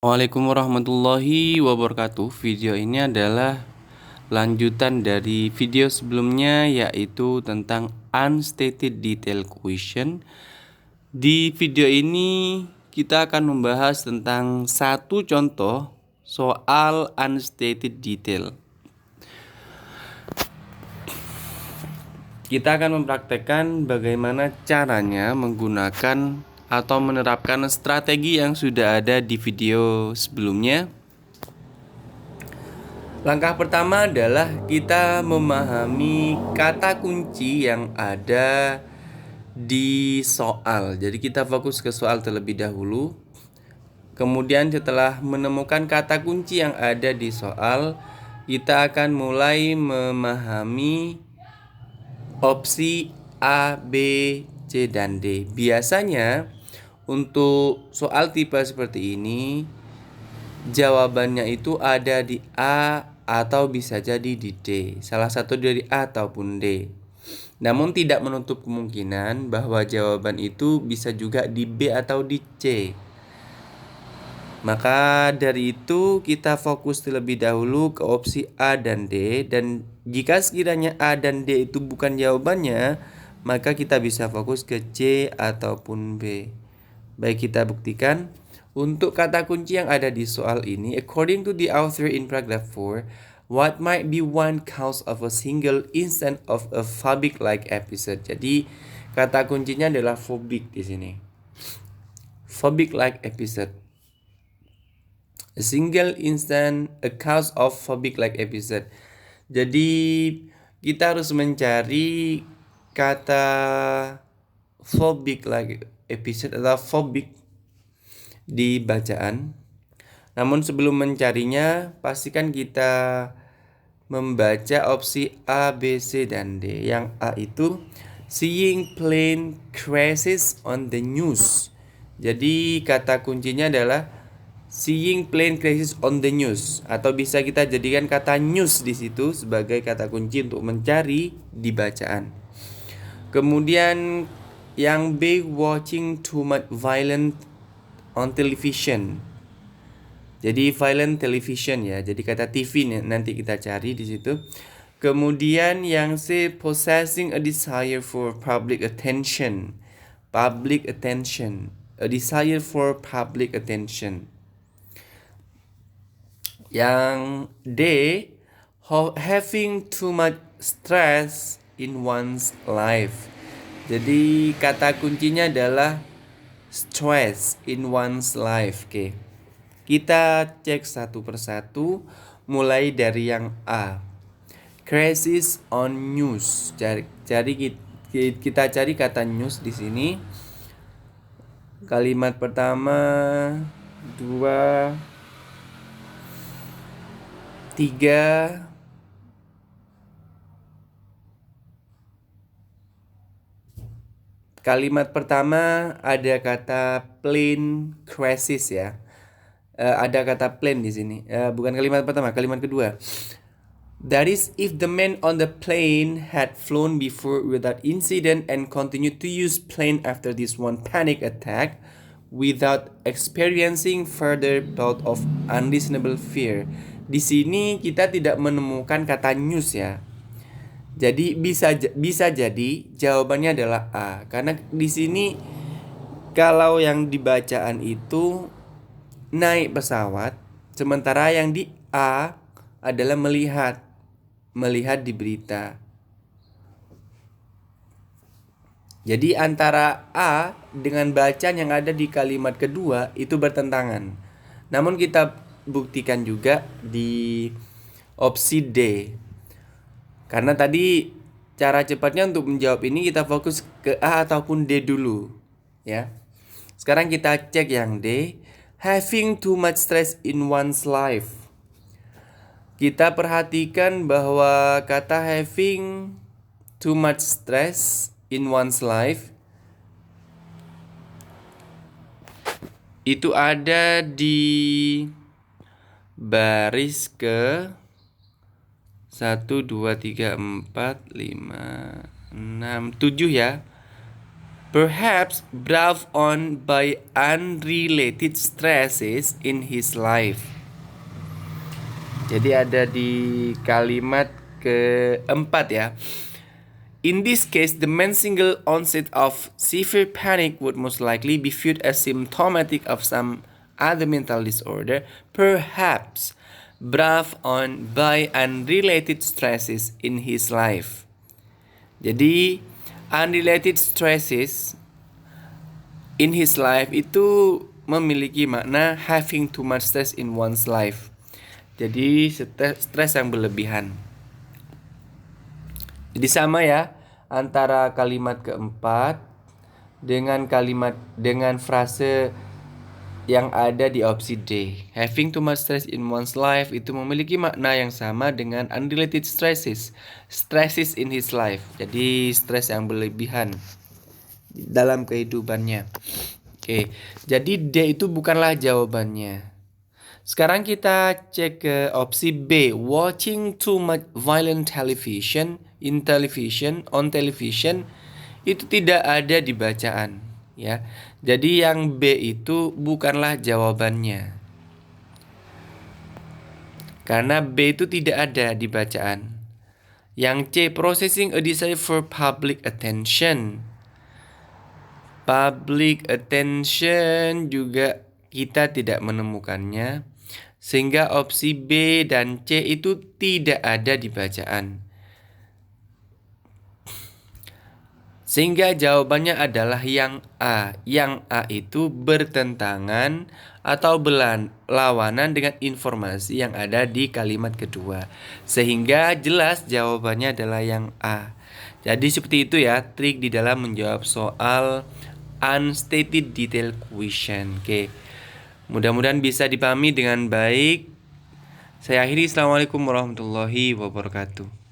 Waalaikumsalam warahmatullahi wabarakatuh. Video ini adalah lanjutan dari video sebelumnya, yaitu tentang unstated detail question. Di video ini kita akan membahas tentang satu contoh soal unstated detail. Kita akan mempraktekkan bagaimana caranya menggunakan atau menerapkan strategi yang sudah ada di video sebelumnya. Langkah pertama adalah kita memahami kata kunci yang ada di soal. Jadi kita fokus ke soal terlebih dahulu. Kemudian setelah menemukan kata kunci yang ada di soal, kita akan mulai memahami opsi A, B, C, dan D. Biasanya untuk soal tipe seperti ini, jawabannya itu ada di A atau bisa jadi di D. Salah satu dari A ataupun D. Namun tidak menutup kemungkinan bahwa jawaban itu bisa juga di B atau di C. Maka dari itu kita fokus terlebih dahulu ke opsi A dan D. Dan jika sekiranya A dan D itu bukan jawabannya, maka kita bisa fokus ke C ataupun B. Baik, kita buktikan. Untuk kata kunci yang ada di soal ini, according to the author in paragraph 4, what might be one cause of a single instance of a phobic-like episode? Jadi kata kuncinya adalah phobic di sini. Phobic-like episode. A single instant, a cause of phobic-like episode. Jadi kita harus mencari kata phobic-like episode atau phobic di bacaan. Namun sebelum mencarinya, pastikan kita membaca opsi A, B, C, dan D. Yang A itu seeing plane crashes on the news. Jadi kata kuncinya adalah seeing plane crashes on the news, atau bisa kita jadikan kata news di situ sebagai kata kunci untuk mencari di bacaan. Kemudian yang B, watching too much violent on television. Jadi violent television ya. Jadi kata TV nanti kita cari di situ. Kemudian yang C, possessing a desire for public attention. Public attention. A desire for public attention. Yang D, having too much stress in one's life. Jadi kata kuncinya adalah stress in one's life. Oke. Kita cek satu persatu, mulai dari yang A. Crisis on news. Kita cari kata news di sini. Kalimat pertama, 2, 3. Kalimat pertama ada kata plane crashes ya. Ada kata plane di sini. Bukan kalimat pertama, kalimat kedua. That is, if the man on the plane had flown before without incident and continued to use plane after this one panic attack without experiencing further bout of unreasonable fear. Di sini kita tidak menemukan kata news ya. Jadi bisa jadi jawabannya adalah A, karena di sini kalau yang di bacaan itu naik pesawat, sementara yang di A adalah melihat di berita. Jadi antara A dengan bacaan yang ada di kalimat kedua itu bertentangan. Namun kita buktikan juga di opsi D. Karena tadi cara cepatnya untuk menjawab ini kita fokus ke A ataupun D dulu, ya. Sekarang kita cek yang D, having too much stress in one's life. Kita perhatikan bahwa kata having too much stress in one's life itu ada di baris ke 1, 2, 3, 4, 5, 6, 7 ya. perhaps brought on by unrelated stresses in his life. Jadi ada di kalimat keempat ya. In this case, the man's single onset of severe panic would most likely be viewed as symptomatic of some other mental disorder, perhaps brought on by unrelated stresses in his life. Jadi, unrelated stresses in his life itu memiliki makna having too much stress in one's life. Jadi, stres yang berlebihan. Jadi sama ya antara kalimat keempat dengan frase yang ada di opsi D. Having too much stress in one's life itu memiliki makna yang sama dengan unrelated stresses in his life. Jadi stres yang berlebihan dalam kehidupannya. Oke, jadi D itu bukanlah jawabannya. Sekarang kita cek ke opsi B, watching too much violent television on television itu tidak ada di bacaan ya. Jadi yang B itu bukanlah jawabannya. Karena B itu tidak ada di bacaan. Yang C, processing a desire for public attention. Public attention juga kita tidak menemukannya. Sehingga opsi B dan C itu tidak ada di bacaan. Sehingga jawabannya adalah yang A. Yang A itu bertentangan atau berlawanan dengan informasi yang ada di kalimat kedua. Sehingga jelas jawabannya adalah yang A. Jadi seperti itu ya trik di dalam menjawab soal unstated detail question. Oke. Mudah-mudahan bisa dipahami dengan baik. Saya akhiri. Assalamualaikum warahmatullahi wabarakatuh.